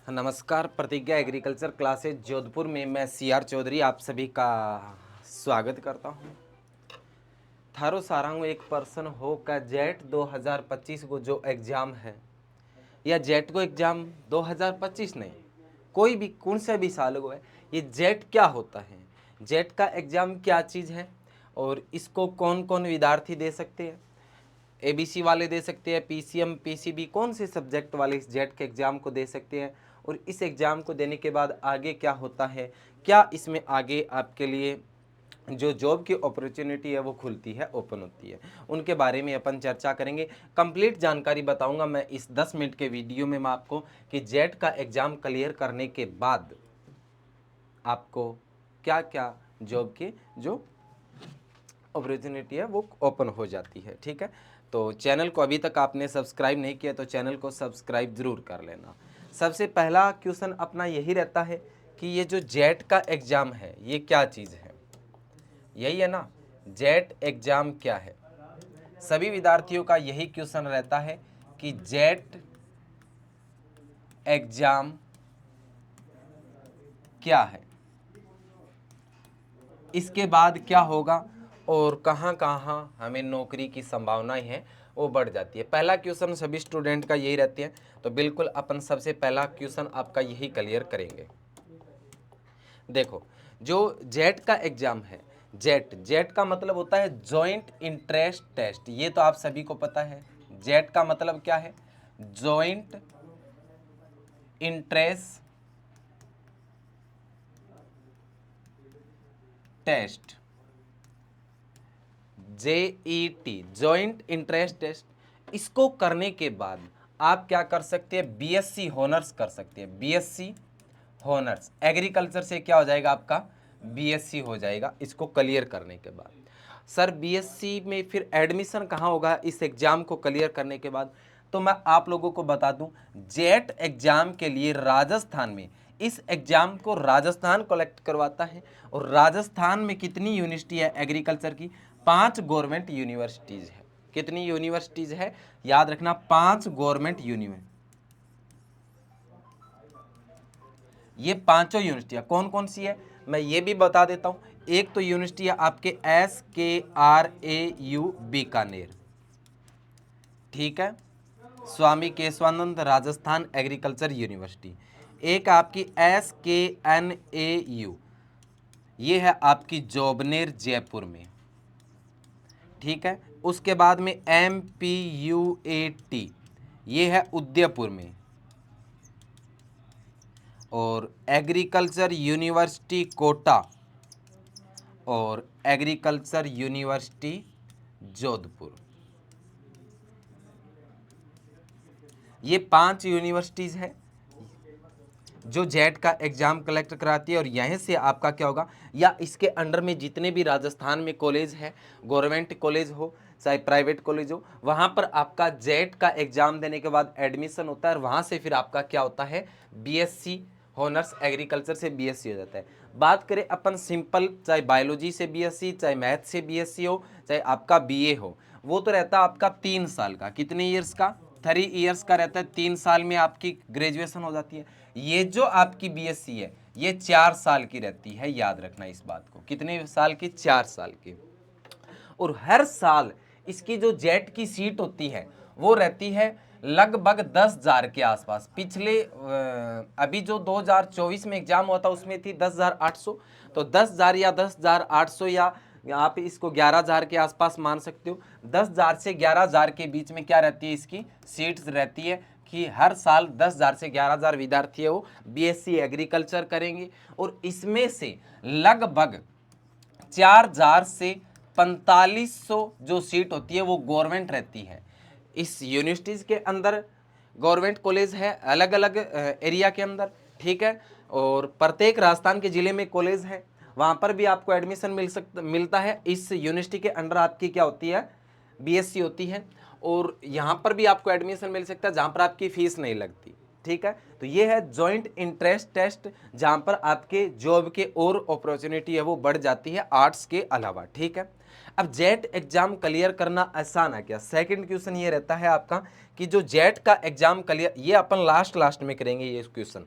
नमस्कार। प्रतिज्ञा agriculture classes Jodhpur में मैं CR चौधरी आप सभी का स्वागत करता हूं। थारो सारंग एक पर्सन हो का जेट 2025 को जो एग्ज़ाम है या जेट को एग्ज़ाम 2025 नहीं, कोई भी कौन से भी साल को है, ये जेट क्या होता है, जेट का एग्ज़ाम क्या चीज़ है और इसको कौन कौन विद्यार्थी दे सकते हैं। ABC वाले दे सकते हैं, PCM PCB कौन से सब्जेक्ट वाले इस जेट के एग्ज़ाम को दे सकते हैं और इस एग्ज़ाम को देने के बाद आगे क्या होता है, क्या इसमें आगे आपके लिए जो जॉब की अपॉर्चुनिटी है वो खुलती है, ओपन होती है, उनके बारे में अपन चर्चा करेंगे। कंप्लीट जानकारी बताऊंगा मैं इस 10 मिनट के वीडियो में मैं आपको कि जेट का एग्ज़ाम क्लियर करने के बाद आपको क्या क्या जॉब की जो अपॉर्चुनिटी है वो ओपन हो जाती है। ठीक है, तो चैनल को अभी तक आपने सब्सक्राइब नहीं किया तो चैनल को सब्सक्राइब ज़रूर कर लेना। सबसे पहला क्वेश्चन अपना यही रहता है कि ये जो जेट का एग्ज़ाम है ये क्या चीज़ है, यही है ना, जेट एग्ज़ाम क्या है। सभी विद्यार्थियों का यही क्वेश्चन रहता है कि जेट एग्ज़ाम क्या है, इसके बाद क्या होगा और कहाँ कहाँ हमें नौकरी की संभावनाएं हैं वो बढ़ जाती है। पहला क्वेश्चन सभी स्टूडेंट का यही रहती है, तो बिल्कुल अपन सबसे पहला क्वेश्चन आपका यही क्लियर करेंगे। देखो, जो जेट का एग्ज़ाम है, जेट जेट का मतलब होता है जॉइंट इंटरेस्ट टेस्ट, ये तो आप सभी को पता है। जेट का मतलब क्या है, joint interest test, JET, joint interest test. इसको करने के बाद आप क्या कर सकते हैं, BSc हॉनर्स कर सकते हैं। BSc हॉनर्स एग्रीकल्चर से क्या हो जाएगा आपका, BSc हो जाएगा इसको क्लियर करने के बाद। सर BSc में फिर एडमिशन कहाँ होगा इस एग्ज़ाम को क्लियर करने के बाद, तो मैं आप लोगों को बता दूं, जेट एग्ज़ाम के लिए राजस्थान में, इस एग्ज़ाम को राजस्थान कलेक्ट करवाता है। और राजस्थान में कितनी यूनिवर्सिटी है एग्रीकल्चर की, 5 गवर्नमेंट यूनिवर्सिटीज़ है। कितनी यूनिवर्सिटीज़ है, याद रखना, 5 गवर्नमेंट यूनिवर्सिटी। ये पांचों यूनिवर्सिटियाँ कौन कौन सी है मैं ये भी बता देता हूँ। एक तो यूनिवर्सिटी है आपके SKRAU बीकानेर, ठीक है, स्वामी केशवानंद राजस्थान एग्रीकल्चर यूनिवर्सिटी। एक आपकी SKNAU, ये है आपकी जोबनेर जयपुर में, ठीक है। उसके बाद में MPUAT, ये है उदयपुर में। और एग्रीकल्चर यूनिवर्सिटी कोटा और एग्रीकल्चर यूनिवर्सिटी जोधपुर, ये 5 यूनिवर्सिटीज़ है जो जेट का एग्ज़ाम कलेक्ट कराती है। और यहीं से आपका क्या होगा, या इसके अंडर में जितने भी राजस्थान में कॉलेज है, गवर्नमेंट कॉलेज हो चाहे प्राइवेट कॉलेज हो, वहाँ पर आपका जेट का एग्ज़ाम देने के बाद एडमिशन होता है और वहाँ से फिर आपका क्या होता है, BSc हॉनर्स एग्रीकल्चर से BSc हो जाता है। बात करें अपन सिंपल, चाहे बायोलॉजी से BSc, चाहे मैथ से BSc हो, चाहे आपका BA हो, वो तो रहता है आपका 3 साल का। कितने ईयर्स का, 3 ईयर्स का रहता है। 3 साल में आपकी ग्रेजुएशन हो जाती है। ये जो आपकी BSc है ये 4 साल की रहती है, याद रखना इस बात को। कितने साल की, 4 साल की। और हर साल इसकी जो जेट की सीट होती है वो रहती है लगभग 10,000 के आसपास। पिछले अभी जो 2024 में एग्जाम हुआ था उसमें थी 10,800, तो 10,000 या 10,800 या आप इसको 11,000 के आसपास मान सकते हो। 10,000 से 11,000 के बीच में क्या रहती है, इसकी सीट्स रहती है कि हर साल 10,000 से 11,000 विद्यार्थी है वो BSc एग्रीकल्चर करेंगे। और इसमें से लगभग 4,000 से 4500 जो सीट होती है वो गवर्नमेंट रहती है। इस यूनिवर्सिटीज़ के अंदर गवर्नमेंट कॉलेज है अलग अलग एरिया के अंदर, ठीक है। और प्रत्येक राजस्थान के ज़िले में कॉलेज है, वहाँ पर भी आपको एडमिशन मिलता है। इस यूनिवर्सिटी के अंडर आपकी क्या होती है, BSc होती है। और यहाँ पर भी आपको एडमिशन मिल सकता है जहाँ पर आपकी फ़ीस नहीं लगती। ठीक है। तो ये है जॉइंट इंटरेस्ट टेस्ट, जहां पर आपके जॉब के और अपॉर्चुनिटी है वो बढ़ जाती है आर्ट्स के अलावा, ठीक है। अब जेट एग्जाम क्लियर करना आसान है क्या? सेकंड क्वेश्चन ये रहता है आपका कि जो जेट का एग्जाम क्लियर, ये अपन लास्ट में करेंगे ये क्वेश्चन,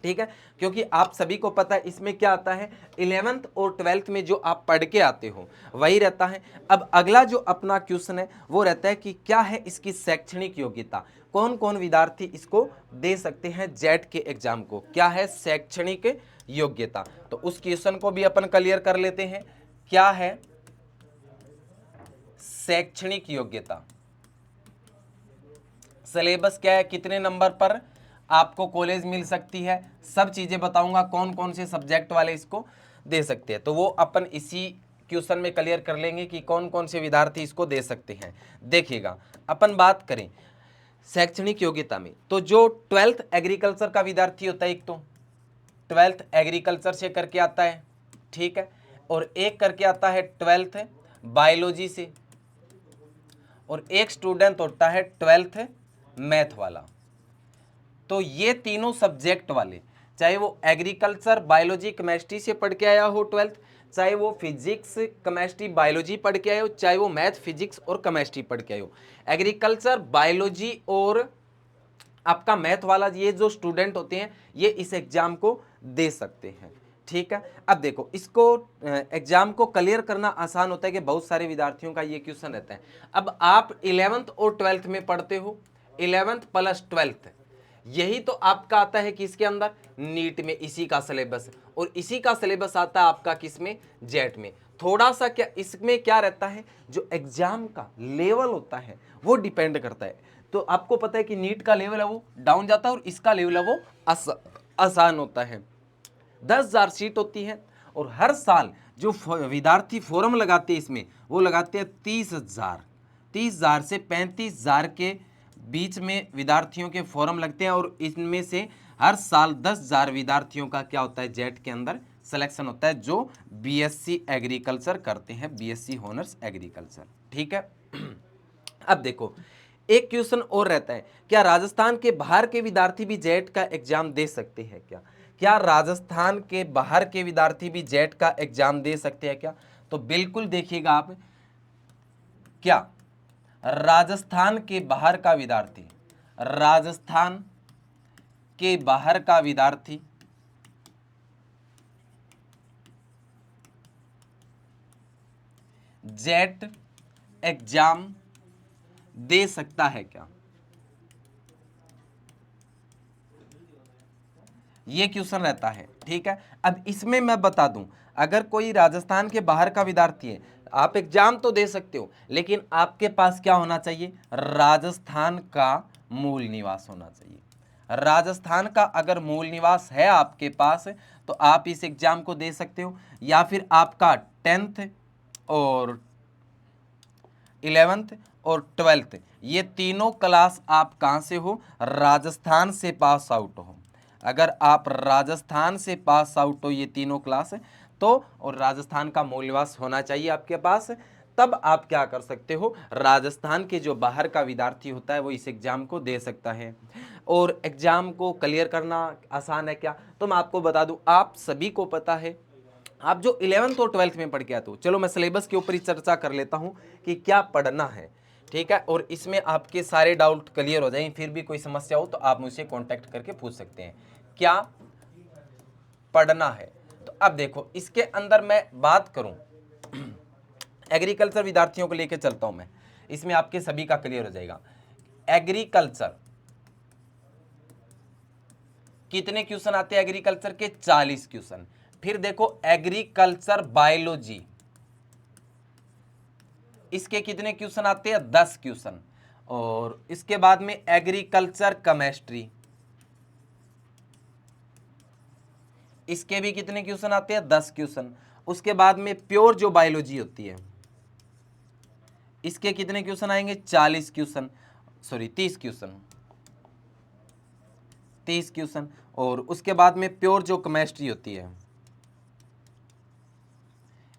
ठीक है, क्योंकि आप सभी को पता है इसमें क्या आता है, 11th और 12th में जो आप पढ़ के आते हो वही रहता है। अब अगला जो अपना क्वेश्चन है वो रहता है कि क्या है इसकी शैक्षणिक योग्यता, कौन कौन विद्यार्थी इसको दे सकते हैं जेट के एग्जाम को, क्या है शैक्षणिक योग्यता। तो उस क्वेश्चन को भी अपन क्लियर कर लेते हैं। क्या है शैक्षणिक योग्यता, सिलेबस क्या है, कितने नंबर पर आपको कॉलेज मिल सकती है, सब चीजें बताऊंगा, कौन कौन से सब्जेक्ट वाले इसको दे सकते हैं। तो वो अपन इसी क्वेश्चन में क्लियर कर लेंगे कि कौन कौन से विद्यार्थी इसको दे सकते हैं। देखिएगा, अपन बात करें शैक्षणिक योग्यता में, तो जो 12th एग्रीकल्चर का विद्यार्थी होता है, एक तो 12th एग्रीकल्चर से करके आता है, ठीक है, और एक करके आता है 12th बायोलॉजी से, और एक स्टूडेंट होता है 12th मैथ वाला। तो ये तीनों सब्जेक्ट वाले, चाहे वो एग्रीकल्चर बायोलॉजी केमिस्ट्री से पढ़ के आया हो 12th, चाहे वो फिजिक्स केमिस्ट्री बायोलॉजी पढ़ के आया हो, चाहे वो मैथ फिजिक्स और केमिस्ट्री पढ़ के आए हो, एग्रीकल्चर बायोलॉजी और आपका मैथ वाला ये जो स्टूडेंट होते हैं ये इस एग्जाम को दे सकते हैं, ठीक है। अब देखो, इसको एग्जाम को क्लियर करना आसान होता है कि बहुत सारे विद्यार्थियों का ये क्वेश्चन रहता है। अब आप 11th और 12th में पढ़ते हो, 11th प्लस 12th, यही तो आपका आता है किसके अंदर, नीट में, इसी का सिलेबस, और इसी का सिलेबस आता है आपका किसमें, जेट में। थोड़ा सा क्या इसमें क्या रहता है, जो एग्जाम का लेवल होता है वो डिपेंड करता है। तो आपको पता है कि नीट का लेवल है वो डाउन जाता है और इसका लेवल है वो आसान होता है। 10,000 सीट होती है और हर साल जो विद्यार्थी फॉर्म लगाते हैं इसमें, वो लगाते हैं 30,000 से 35,000 के बीच में विद्यार्थियों के फॉर्म लगते हैं, और इनमें से हर साल 10,000 विद्यार्थियों का क्या होता है, जेट के अंदर सिलेक्शन होता है, जो बीएससी एग्रीकल्चर करते हैं, बीएससी ऑनर्स एग्रीकल्चर, ठीक है। अब देखो, एक क्वेश्चन और रहता है, क्या राजस्थान के बाहर के विद्यार्थी भी जेट का एग्जाम दे सकते हैं क्या? क्या राजस्थान के बाहर के विद्यार्थी भी जेट का एग्जाम दे सकते हैं क्या? तो बिल्कुल देखिएगा आप, क्या राजस्थान के बाहर का विद्यार्थी, राजस्थान के बाहर का विद्यार्थी जेट एग्जाम दे सकता है क्या? ये क्वेश्चन रहता है, ठीक है। अब इसमें मैं बता दूं, अगर कोई राजस्थान के बाहर का विद्यार्थी है, आप एग्जाम तो दे सकते हो, लेकिन आपके पास क्या होना चाहिए, राजस्थान का मूल निवास होना चाहिए। राजस्थान का अगर मूल निवास है आपके पास तो आप इस एग्जाम को दे सकते हो, या फिर आपका 10th और 11th और 12th ये तीनों क्लास आप कहां से हो, राजस्थान से पास आउट हो। अगर आप राजस्थान से पास आउट हो ये तीनों क्लास, तो और राजस्थान का मूल निवास होना चाहिए आपके पास, तब आप क्या कर सकते हो, राजस्थान के जो बाहर का विद्यार्थी होता है वो इस एग्जाम को दे सकता है। और एग्जाम को क्लियर करना आसान है क्या? तो मैं आपको बता दूं, आप सभी को पता है, आप जो 11th और 12th में पढ़ के आते हो, चलो मैं सिलेबस के ऊपर ही चर्चा कर लेता हूं कि क्या पढ़ना है, ठीक है, और इसमें आपके सारे डाउट क्लियर हो जाएंगे। फिर भी कोई समस्या हो तो आप मुझसे कांटेक्ट करके पूछ सकते हैं क्या पढ़ना है। तो अब देखो, इसके अंदर मैं बात करूं, एग्रीकल्चर विद्यार्थियों को लेकर चलता हूं मैं, इसमें आपके सभी का क्लियर हो जाएगा। एग्रीकल्चर कितने क्वेश्चन आते हैं एग्रीकल्चर के, 40 क्वेश्चन। फिर देखो एग्रीकल्चर बायोलॉजी, इसके कितने क्वेश्चन आते हैं, 10 क्वेश्चन। और इसके बाद में एग्रीकल्चर केमिस्ट्री, इसके भी कितने क्वेश्चन आते हैं, 10 क्वेश्चन। उसके बाद में प्योर जो बायोलॉजी होती है, इसके कितने क्वेश्चन आएंगे, 40 क्वेश्चन, सॉरी 30 क्वेश्चन, 30 क्वेश्चन। और उसके बाद में प्योर जो केमिस्ट्री होती है,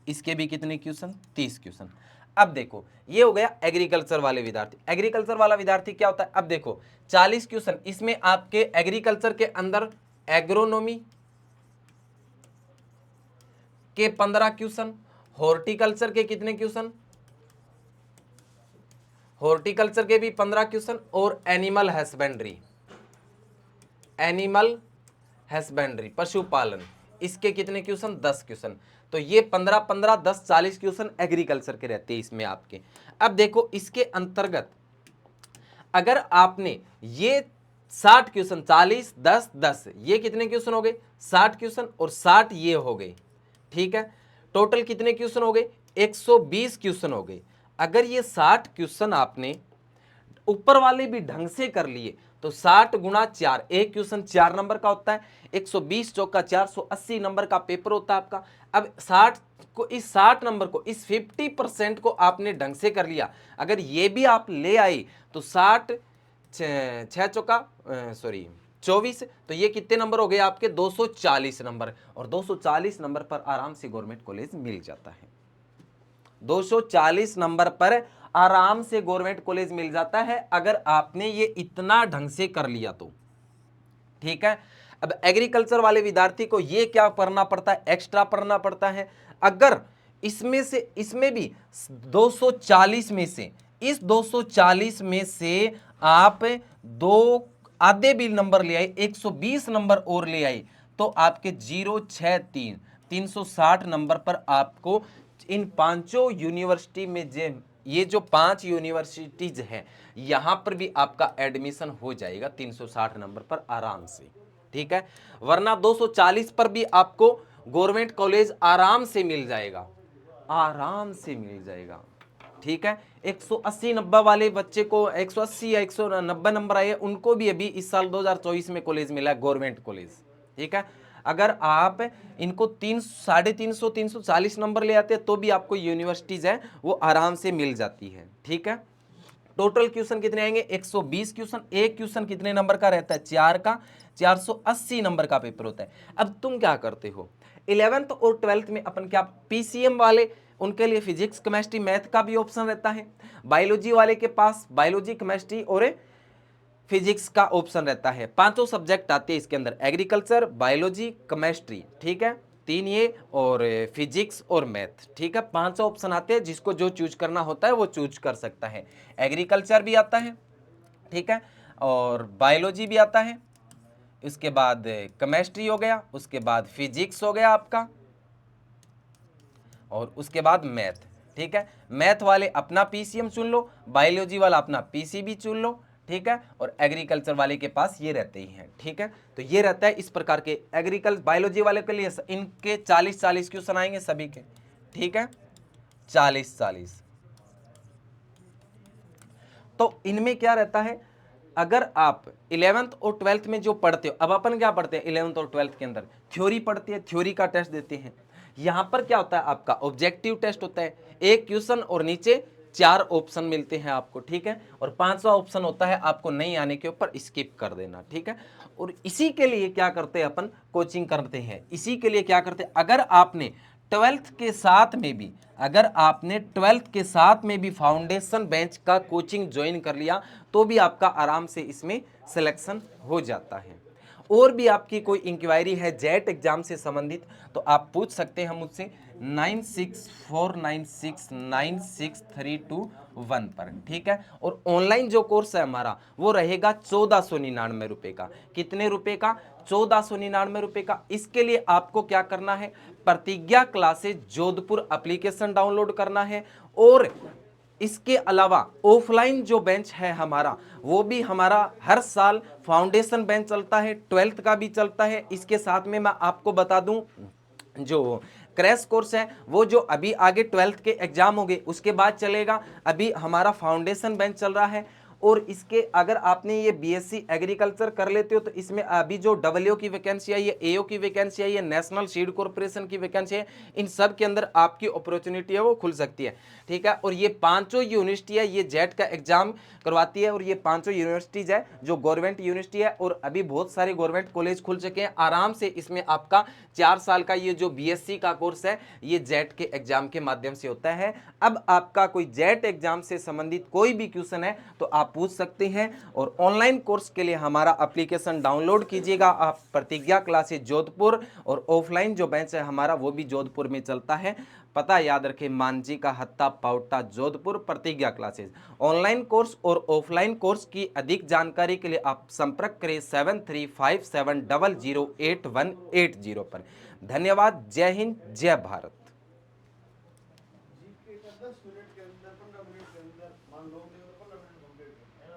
इसके भी कितने क्वेश्चन, 30 क्वेश्चन। अब देखो ये हो गया एग्रीकल्चर वाले विद्यार्थी। एग्रीकल्चर वाला विद्यार्थी क्या होता है, अब देखो 40 क्वेश्चन, इसमें आपके एग्रीकल्चर के अंदर एग्रोनॉमी के 15 क्वेश्चन, हॉर्टिकल्चर के कितने क्वेश्चन, हॉर्टिकल्चर के भी 15 क्वेश्चन, और एनिमल हस्बेंड्री, एनिमल हस्बेंड्री पशुपालन, इसके कितने क्वेश्चन, 10 क्वेश्चन। तो ये 15 15 10 40 क्वेश्चन एग्रीकल्चर के रहते हैं इसमें आपके। अब देखो इसके अंतर्गत अगर आपने ये 60 क्वेश्चन, 40 10 10, ये कितने क्वेश्चन हो गए, 60 क्वेश्चन, और 60 ये हो गए, ठीक है। टोटल कितने क्वेश्चन हो गए, 120 क्वेश्चन हो गए। अगर ये 60 क्वेश्चन आपने ऊपर वाले भी ढंग से कर लिए तो 60 गुणा 4, एक क्वेश्चन 4 नंबर का होता है, 120 चौका 480 नंबर का पेपर होता है आपका। अब 60 को, इस 60 नंबर को, इस 50% को आपने ढंग से कर लिया, अगर ये भी आप ले आई तो 60 6 चौका 24, तो ये कितने नंबर हो गए आपके, 240 नंबर। और 240 नंबर पर आराम से गवर्नमेंट कॉलेज मिल जाता है, 240 नंबर पर आराम से गवर्नमेंट कॉलेज मिल जाता है अगर आपने ये इतना ढंग से कर लिया तो, ठीक है। अब एग्रीकल्चर वाले विद्यार्थी को ये क्या पढ़ना पड़ता है, एक्स्ट्रा पढ़ना पड़ता है। अगर इसमें से, इसमें भी 240 में से, इस 240 में से आप दो आधे भी नंबर ले आए, 120 नंबर और ले आए, तो आपके 063 360 नंबर पर आपको इन पांचों यूनिवर्सिटी में ये जो 5 यूनिवर्सिटीज हैं यहां पर भी आपका एडमिशन हो जाएगा 360 नंबर पर आराम से, ठीक है। वरना 240 पर भी आपको गवर्नमेंट कॉलेज आराम से मिल जाएगा, आराम से मिल जाएगा, ठीक है। 180 90 वाले बच्चे को 180 या 190 नंबर आए, उनको भी अभी इस साल 2024 में कॉलेज मिला है, गवर्नमेंट कॉलेज, ठीक है। अगर आप इनको 350 340 नंबर ले आते हैं तो भी आपको यूनिवर्सिटीज है वो आराम से मिल जाती है, ठीक है। टोटल क्वेश्चन कितने आएंगे, 120 क्वेश्चन। एक क्वेश्चन कितने नंबर का रहता है, 4 का, 480 नंबर का पेपर होता है। अब तुम क्या करते हो, 11th और 12th में अपन क्या, पीसीएम वाले उनके लिए फिजिक्स केमिस्ट्री मैथ का भी ऑप्शन रहता है, बायोलॉजी वाले के पास बायोलॉजी केमिस्ट्री और फिजिक्स का ऑप्शन रहता है। पांचों सब्जेक्ट आते हैं इसके अंदर, एग्रीकल्चर, बायोलॉजी, केमिस्ट्री, ठीक है, 3 ये, और फिजिक्स और मैथ, ठीक है। पांचों ऑप्शन आते हैं, जिसको जो चूज करना होता है वो चूज कर सकता है। एग्रीकल्चर भी आता है, ठीक है, और बायोलॉजी भी आता है, उसके बाद केमिस्ट्री हो गया, उसके बाद फिजिक्स हो गया आपका, और उसके बाद मैथ, ठीक है। मैथ वाले अपना पीसीएम चुन लो, बायोलॉजी वाला अपना पीसीबी चुन लो, ठीक है, और एग्रीकल्चर वाले के पास ये रहते ही हैं, ठीक है। तो ये रहता है इस प्रकार के। एग्रीकल्चर बायोलॉजी वाले के लिए इनके 40 क्वेश्चन आएंगे सभी के, ठीक है, 40। तो इनमें क्या रहता है, अगर आप 11th और 12th में जो पढ़ते हो, अब अपन क्या पढ़ते हैं 11th और 12th के अंदर, थ्योरी पढ़ते हैं, थ्योरी का टेस्ट देते हैं। यहां पर क्या होता है, आपका ऑब्जेक्टिव टेस्ट होता है, एक क्वेश्चन और नीचे 4 ऑप्शन मिलते हैं आपको, ठीक है, और 5वां ऑप्शन होता है आपको नहीं आने के ऊपर स्किप कर देना, ठीक है। और इसी के लिए क्या करते हैं अपन, कोचिंग करते हैं। इसी के लिए क्या करते हैं, अगर आपने 12th के साथ में भी, अगर आपने 12th के साथ में भी फाउंडेशन बेंच का कोचिंग ज्वाइन कर लिया तो भी आपका आराम से इसमें सिलेक्शन हो जाता है। और भी आपकी कोई इंक्वायरी है जेट एग्जाम से संबंधित तो आप पूछ सकते हैं मुझसे 9649696321 पर, ठीक है। और ऑनलाइन जो कोर्स है हमारा वो रहेगा 1499 रुपए का। कितने रुपए का, 1499 रुपए का। इसके लिए आपको क्या करना है, प्रतिज्ञा क्लासेस जोधपुर एप्लीकेशन डाउनलोड करना है, और इसके अलावा ऑफलाइन जो बेंच है हमारा वो भी हमारा हर साल फाउंडेशन बेंच चलता है, 12th का भी चलता है। इसके साथ में मैं आपको बता दूं जो क्रैश कोर्स है वो जो अभी आगे 12th के एग्जाम हो गए उसके बाद चलेगा, अभी हमारा फाउंडेशन बेंच चल रहा है। और इसके अगर आपने ये बीएससी एग्रीकल्चर कर लेते हो तो इसमें अभी जो डब्ल्यू की वैकेंसी आई है, एओ की वैकेंसी आई है, नेशनल सीड कॉर्पोरेशन की वैकेंसी है, इन सब के अंदर आपकी अपॉर्चुनिटी है वो खुल सकती है। ठीक है, और ये पांचों यूनिवर्सिटी है ये जेट का एग्जाम करवाती है, और ये पांचों यूनिवर्सिटीज है जो गवर्नमेंट यूनिवर्सिटी है, और अभी बहुत सारे गवर्नमेंट कॉलेज खुल चुके हैं। आराम से इसमें आपका 4 साल का ये जो बीएससी का कोर्स है ये जेट के एग्जाम के माध्यम से होता है। अब आपका कोई जेट एग्जाम से संबंधित कोई भी क्वेश्चन है तो आप पूछ सकते हैं, और ऑनलाइन कोर्स के लिए हमारा एप्लीकेशन डाउनलोड कीजिएगा आप, प्रतिज्ञा क्लासेस जोधपुर, और ऑफलाइन जो बैच है हमारा वो भी जोधपुर में चलता है। पता याद रखें, मांझी का हत्ता पाउटा जोधपुर, प्रतिज्ञा क्लासेस। ऑनलाइन कोर्स और ऑफलाइन कोर्स की अधिक जानकारी के लिए आप संपर्क करें 7357008180 पर। धन्यवाद। जय हिंद, जय भारत। जी के 10 मिनट के अंदर 15 मिनट के अंदर मान लो 15 मिनट कंप्लीट है ना।